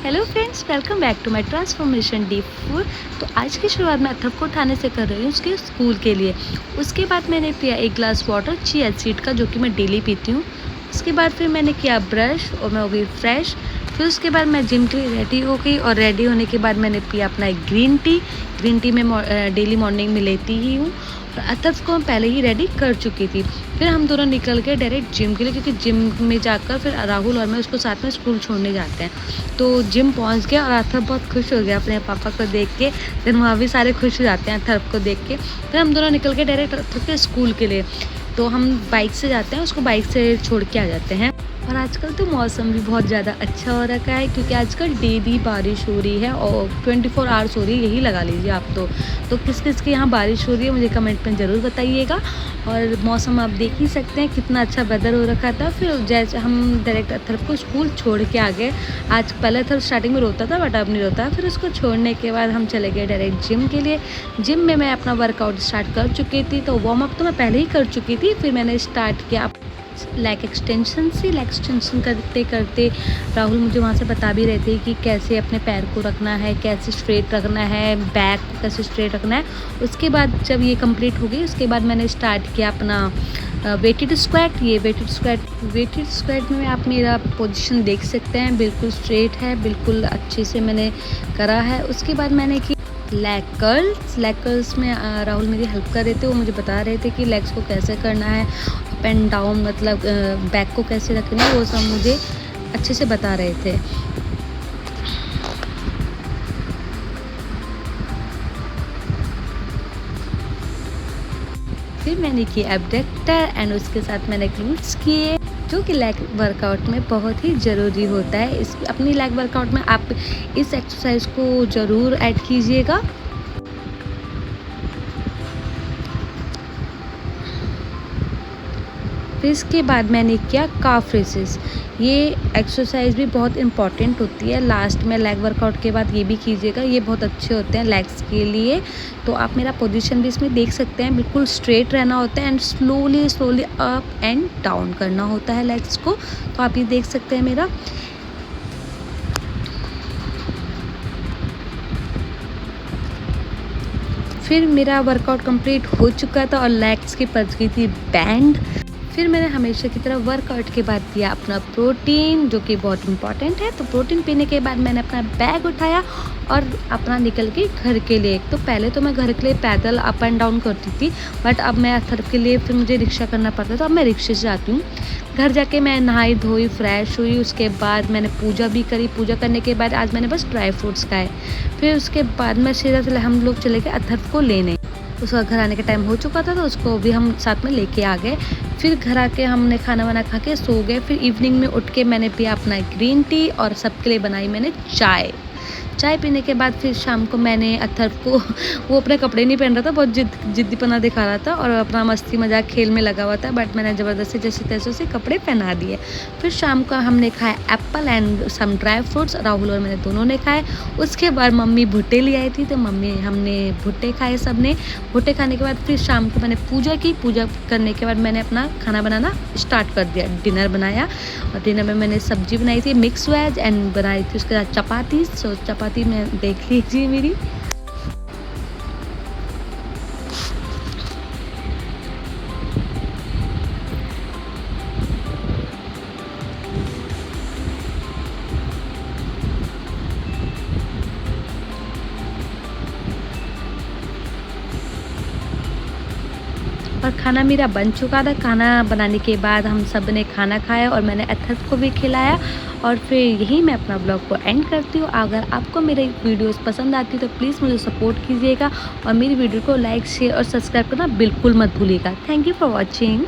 Hello friends, welcome back to my transformation deep food. तो आज की शुरुआत मैं अथर्व को उठाने से कर रही हूँ उसके स्कूल के लिए। उसके बाद मैंने पिया एक ग्लास वाटर चिया सीड का, जो कि मैं डेली पीती हूँ। उसके बाद फिर मैंने किया ब्रश और मैं हो गई फ्रेश। फिर उसके बाद मैं जिम के लिए रेडी हो गई और रेडी होने के बाद मैंने पिया अपना एक ग्रीन टी मैं डेली मॉर्निंग में लेती ही हूँ। और अथर्व को मैं पहले ही रेडी कर चुकी थी। फिर हम दोनों निकल गए डायरेक्ट जिम के लिए, क्योंकि जिम में जाकर फिर राहुल और मैं उसको साथ में स्कूल छोड़ने जाते हैं। तो जिम पहुंच गया और अथर्व बहुत खुश हो गया अपने पापा को देख के। फिर वहाँ भी सारे खुश हो जाते हैं अथर्व को देख के। फिर हम दोनों निकल गए डायरेक्ट अथर्व के स्कूल के लिए। तो हम बाइक से जाते हैं, उसको बाइक से छोड़ के आ जाते हैं। और आजकल तो मौसम भी बहुत ज़्यादा अच्छा हो रखा है, क्योंकि आजकल डेली बारिश हो रही है और 24 आवर्स हो रही है, यही लगा लीजिए आप। तो किस किस के यहाँ बारिश हो रही है मुझे कमेंट में ज़रूर बताइएगा। और मौसम आप देख ही सकते हैं कितना अच्छा वेदर हो रखा था। फिर जैसे हम डायरेक्ट अथर्व को स्कूल छोड़ के आ गए। आज पहले अथर्व स्टार्टिंग में रोता था, बट अब नहीं रोता। फिर उसको छोड़ने के बाद हम चले गए डायरेक्ट जिम के लिए। जिम में मैं अपना वर्कआउट स्टार्ट कर चुकी थी। तो वार्म अप तो मैं पहले ही कर चुकी थी। फिर मैंने स्टार्ट किया लेग एक्सटेंशन करते करते राहुल मुझे वहाँ से बता भी रहे थे कि कैसे अपने पैर को रखना है, कैसे स्ट्रेट रखना है, बैक को कैसे स्ट्रेट रखना है। उसके बाद जब ये कंप्लीट हो गई, उसके बाद मैंने स्टार्ट किया अपना वेटेड स्क्वाट। ये वेटेड स्क्वाट में आप मेरा पोजीशन देख सकते हैं, बिल्कुल स्ट्रेट है, बिल्कुल अच्छे से मैंने करा है। उसके बाद मैंने की लेग कर्ल्स में राहुल मेरी हेल्प कर रहे थे। वो मुझे बता रहे थे कि लेग्स को कैसे करना है, अप एंड डाउन, मतलब बैक को कैसे रखना है, वो सब मुझे अच्छे से बता रहे थे। फिर मैंने किए एब्डक्टर एंड उसके साथ मैंने ग्लूट्स किए, जो कि लेग वर्कआउट में बहुत ही ज़रूरी होता है। इस अपनी लेग वर्कआउट में आप इस एक्सरसाइज को ज़रूर ऐड कीजिएगा। फिर इसके बाद मैंने किया काफ रेसेस। ये एक्सरसाइज भी बहुत इम्पॉर्टेंट होती है, लास्ट में लेग वर्कआउट के बाद ये भी कीजिएगा। ये बहुत अच्छे होते हैं लेग्स के लिए। तो आप मेरा पोजीशन भी इसमें देख सकते हैं, बिल्कुल स्ट्रेट रहना होता है and slowly up and down करना होता है लेग्स को। तो आप ये देख सकते हैं मेरा। फिर मेरा वर्कआउट कंप्लीट हो चुका था और लेग्स की पड़ गई थी बैंड। फिर मैंने हमेशा की तरह वर्कआउट के बाद पिया अपना प्रोटीन, जो कि बहुत इंपॉर्टेंट है। तो प्रोटीन पीने के बाद मैंने अपना बैग उठाया और अपना निकल गई घर के लिए। तो पहले तो मैं घर के लिए पैदल अप एंड डाउन करती थी, बट अब मैं अथर्व के लिए फिर मुझे रिक्शा करना पड़ता है, तो अब मैं रिक्शे से जाती हूँ। घर जाके मैं नहाई धोई फ्रेश हुई। उसके बाद मैंने पूजा भी करी। पूजा करने के बाद आज मैंने बस ड्राई फ्रूट्स खाए। फिर उसके बाद मैं सीधा हम लोग चले गए अथर्व को लेने। उसका घर आने का टाइम हो चुका था, तो उसको भी हम साथ में लेके आ गए। फिर घर आके हमने खाना वाना खा के सो गए। फिर इवनिंग में उठ के मैंने पिया अपना ग्रीन टी और सबके लिए बनाई मैंने चाय पीने के बाद फिर शाम को मैंने अथर्व को वो अपने कपड़े नहीं पहन रहा था, बहुत जिद्दीपना दिखा रहा था और अपना मस्ती मजाक खेल में लगा हुआ था, बट मैंने ज़बरदस्ती जैसे तैसे से कपड़े पहना दिए। फिर शाम को हमने खाया apple and some dry fruits, Rahul और मैंने दोनों ने खाए। उसके बाद मम्मी भुट्टे ले आई थी, तो हमने भुट्टे खाए सब ने। भुट्टे खाने के बाद फिर शाम को मैंने पूजा की। पूजा करने के बाद मैंने अपना खाना बनाना स्टार्ट कर दिया, डिनर बनाया। और डिनर में मैंने सब्जी बनाई थी मिक्स वेज एंड बनाई थी उसके साथ चपाती। चपाती में देख लीजिए मेरी। और खाना मेरा बन चुका था। खाना बनाने के बाद हम सब ने खाना खाया और मैंने अथर्व को भी खिलाया। और फिर यही मैं अपना ब्लॉग को एंड करती हूँ। अगर आपको मेरे वीडियोस पसंद आती है तो प्लीज़ मुझे सपोर्ट कीजिएगा और मेरी वीडियो को लाइक शेयर और सब्सक्राइब करना बिल्कुल मत भूलिएगा। Thank you for watching.